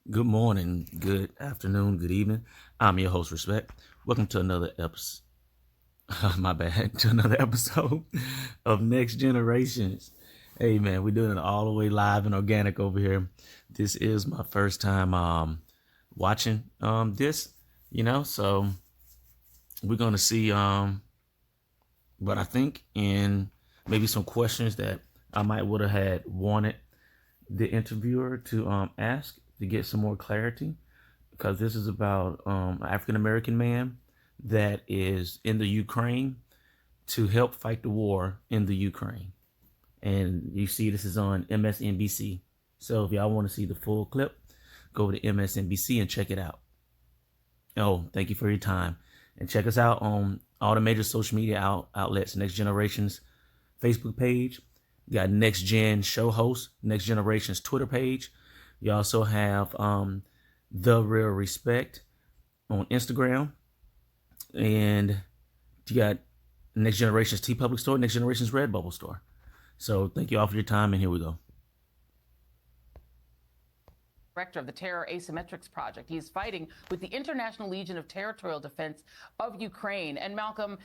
Good morning, good afternoon, good evening. I'm your host, Respect. Welcome to another episode. My bad. To another episode of Next Generations. Hey man, we're doing it all the way live and organic over here. This is my first time watching this, so we're gonna see what I think and maybe some questions that I might would have had wanted the interviewer to ask to get some more clarity because this is about an African American man that is in the Ukraine to help fight the war in the Ukraine. And you see, this is on MSNBC. So if y'all want to see the full clip, go to MSNBC and check it out. Oh, thank you for your time. And check us out on all the major social media outlets, Next Generations Facebook page. You got Next Gen show host, Next Generations Twitter page. You also have The Real Respect on Instagram. And you got Next Generations T Public Store, Next Generations Redbubble Store. So thank you all for your time, and here we go. Director of the Terror Asymmetrics Project. He is fighting with the International Legion of Territorial Defense of Ukraine. And Malcolm,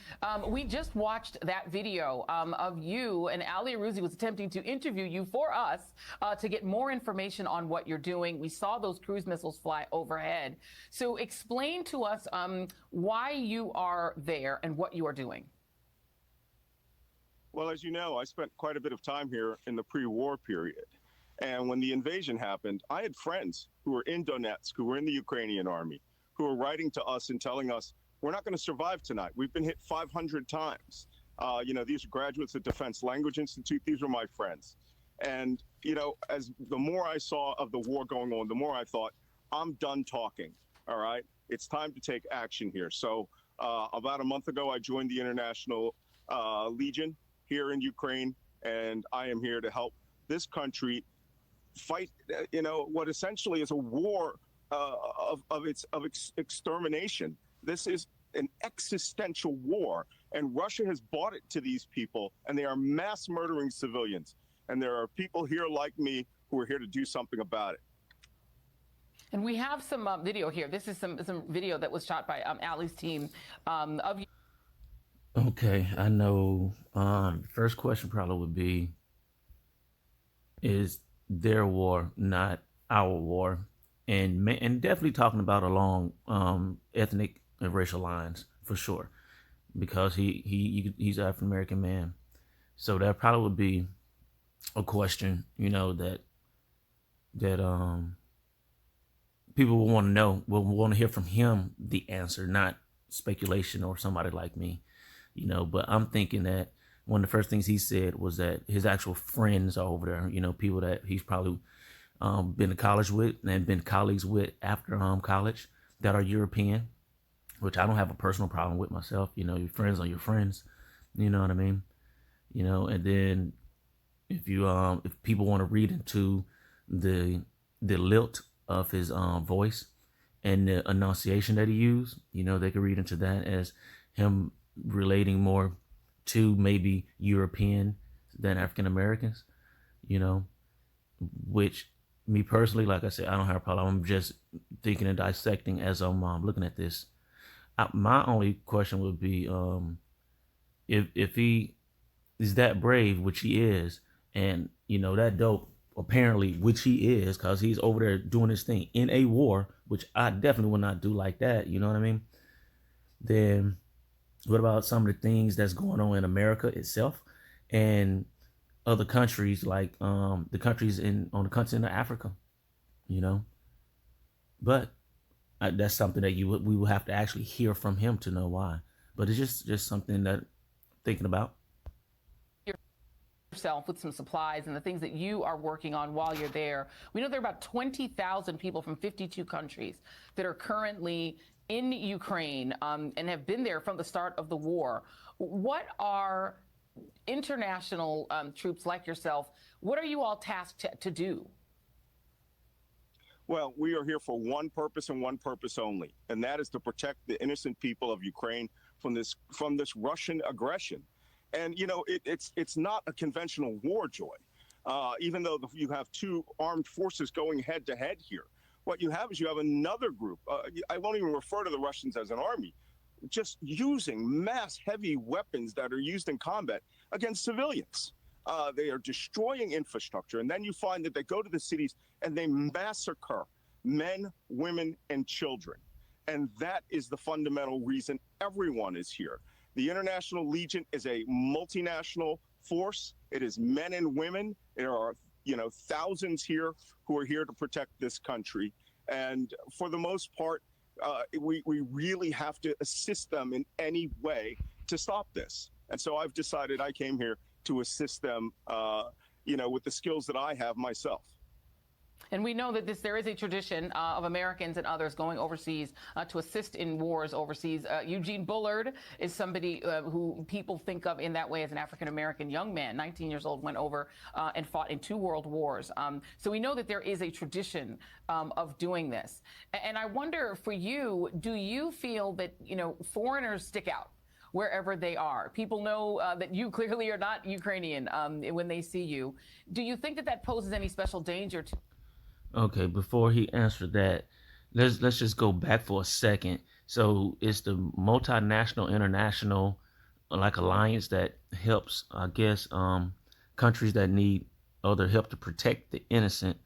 we just watched that video of you, and Ali Arouzi was attempting to interview you for us to get more information on what you're doing. We saw those cruise missiles fly overhead. So explain to us why you are there and what you are doing. Well, as you know, I spent quite a bit of time here in the pre-war period. And when the invasion happened, I had friends who were in Donetsk, who were in the Ukrainian army, who were writing to us and telling us, we're not going to survive tonight. We've been hit 500 times. These are graduates at Defense Language Institute. These were my friends. And, as the more I saw of the war going on, the more I thought, I'm done talking. All right. It's time to take action here. So about a month ago, I joined the International Legion here in Ukraine, and I am here to help this country fight, what essentially is a war of extermination. This is an existential war, and Russia has bought it to these people, and they are mass murdering civilians. And there are people here like me who are here to do something about it. And we have some video here. This is some video that was shot by Ali's team of you. Okay, I know. First question probably would be: is their war, not our war? And definitely talking about along ethnic and racial lines for sure, because he's an African American man. So that probably would be a question, that people will want to know, will want to hear from him the answer, not speculation or somebody like me. But I'm thinking that one of the first things he said was that his actual friends are over there, people that he's probably been to college with and been colleagues with after college that are European, which I don't have a personal problem with myself. Your friends are your friends. You know what I mean? And then if people want to read into the lilt of his voice and the enunciation that he used, they could read into that as him relating more to maybe European than African Americans, which me personally, like I said, I don't have a problem. I'm just thinking and dissecting as I'm looking at this. My only question would be if he is that brave, which he is, and that dope, apparently, which he is, because he's over there doing his thing in a war, which I definitely would not do like that. You know what I mean? Then what about some of the things that's going on in America itself and other countries, like the countries on the continent of Africa? But that's something that we will have to actually hear from him to know why. But it's just something that I'm thinking about. Yourself with some supplies and the things that you are working on while you're there. We know there are about 20,000 people from 52 countries that are currently in Ukraine and have been there from the start of the war. What are international troops like yourself, what are you all tasked to do? Well, we are here for one purpose and one purpose only, and that is to protect the innocent people of Ukraine from this Russian aggression. And it's not a conventional war, Joy. Even though you have two armed forces going head to head here, What you have is you have another group. I won't even refer to the Russians as an army, just using mass heavy weapons that are used in combat against civilians. They are destroying infrastructure. And then you find that they go to the cities and they massacre men, women, and children. And that is the fundamental reason everyone is here. The International Legion is a multinational force. It is men and women. There are, thousands here who are here to protect this country. And for the most part, we really have to assist them in any way to stop this. And so I've decided I came here to assist them, with the skills that I have myself. And we know that there is a tradition of Americans and others going overseas to assist in wars overseas. Eugene Bullard is somebody who people think of in that way as an African-American young man, 19 years old, went over and fought in 2 world wars. So we know that there is a tradition of doing this. And I wonder for you, do you feel that, foreigners stick out wherever they are? People know that you clearly are not Ukrainian when they see you. Do you think that poses any special danger to? Okay, before he answered that, let's just go back for a second. So it's the multinational, international, like alliance that helps, I guess, countries that need other help to protect the innocent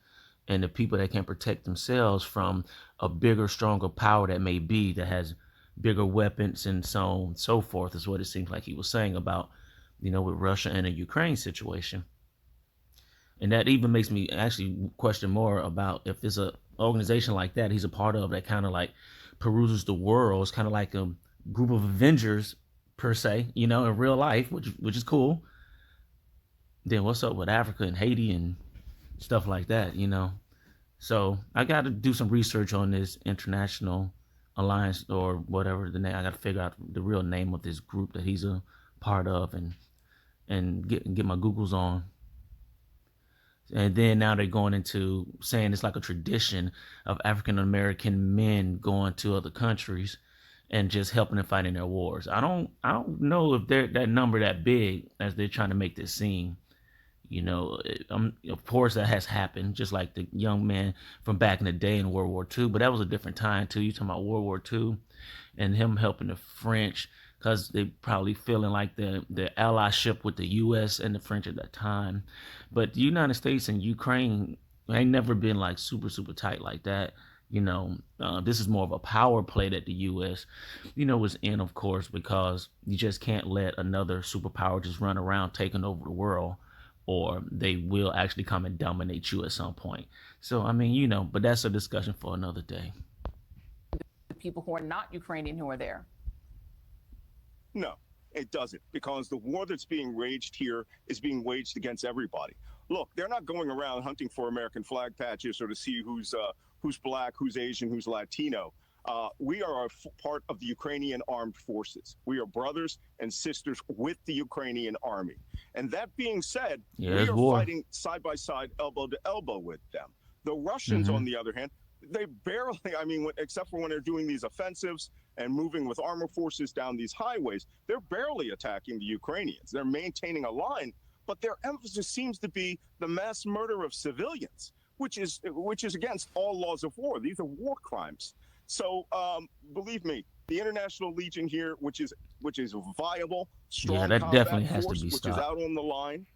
and the people that can't protect themselves from a bigger, stronger power that may be that has bigger weapons and so on and so forth. Is what it seems like he was saying about, with Russia and the Ukraine situation. And that even makes me actually question more about if there's an organization like that he's a part of that kind of like peruses the world. It's kind of like a group of Avengers per se, in real life, which is cool. Then what's up with Africa and Haiti and stuff like that, So I got to do some research on this international alliance or whatever the name. I got to figure out the real name of this group that he's a part of and get my Googles on. And then now they're going into saying it's like a tradition of African American men going to other countries and just helping them fight in their wars. I don't know if they're that number that big as they're trying to make this seem. Of course that has happened, just like the young man from back in the day in World War II. But that was a different time too. You talking about World War II and him helping the French because they probably feeling like the allyship with the U.S. and the French at that time. But the United States and Ukraine ain't never been like super, super tight like that. This is more of a power play that the U.S., was in, of course, because you just can't let another superpower just run around taking over the world, or they will actually come and dominate you at some point. So, but that's a discussion for another day. The people who are not Ukrainian who are there. No, it doesn't, because the war that's being waged here is being waged against everybody. Look, they're not going around hunting for American flag patches or to see who's black, who's Asian, who's Latino. We are a part of the Ukrainian armed forces. We are brothers and sisters with the Ukrainian army. And that being said, we are fighting side by side, elbow to elbow with them. The Russians, on the other hand, they barely, except for when they're doing these offensives and moving with armor forces down these highways, they're barely attacking the Ukrainians. They're maintaining a line, but their emphasis seems to be the mass murder of civilians, which is against all laws of war. These are war crimes. So believe me, the International Legion here, which is viable, strong that combat definitely has force, to be which stopped. is out on the line.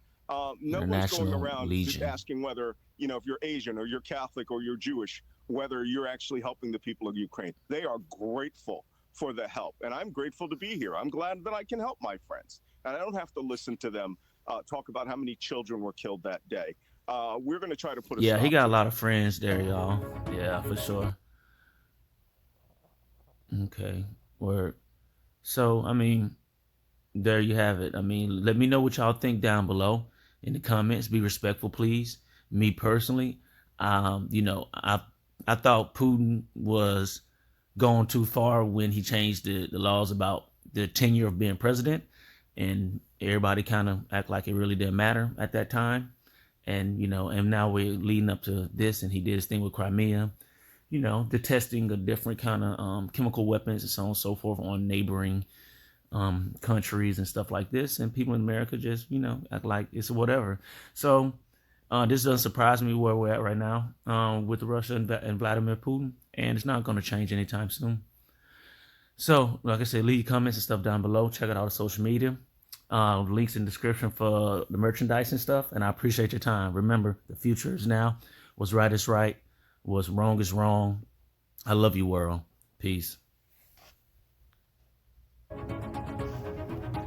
Nobody's going around asking whether, if you're Asian or you're Catholic or you're Jewish, whether you're actually helping the people of Ukraine. They are grateful for the help. And I'm grateful to be here. I'm glad that I can help my friends. And I don't have to listen to them talk about how many children were killed that day. We're going to try to put a stop he got to a lot of friends there, y'all. Yeah, for sure. Okay, word. So, there you have it. Let me know what y'all think down below in the comments. Be respectful, please. Me personally, I thought Putin was going too far when he changed the laws about the tenure of being president, and everybody kind of act like it really didn't matter at that time. And and now we're leading up to this, and he did his thing with Crimea. The testing of different kind of chemical weapons and so on and so forth on neighboring countries and stuff like this, and people in America just act like it's whatever. So This doesn't surprise me where we're at right now with Russia and Vladimir Putin, and it's not going to change anytime soon. So, like I said, leave comments and stuff down below. Check out all the social media. Links in the description for the merchandise and stuff. And I appreciate your time. Remember, the future is now. What's right is right. What's wrong is wrong. I love you, world. Peace.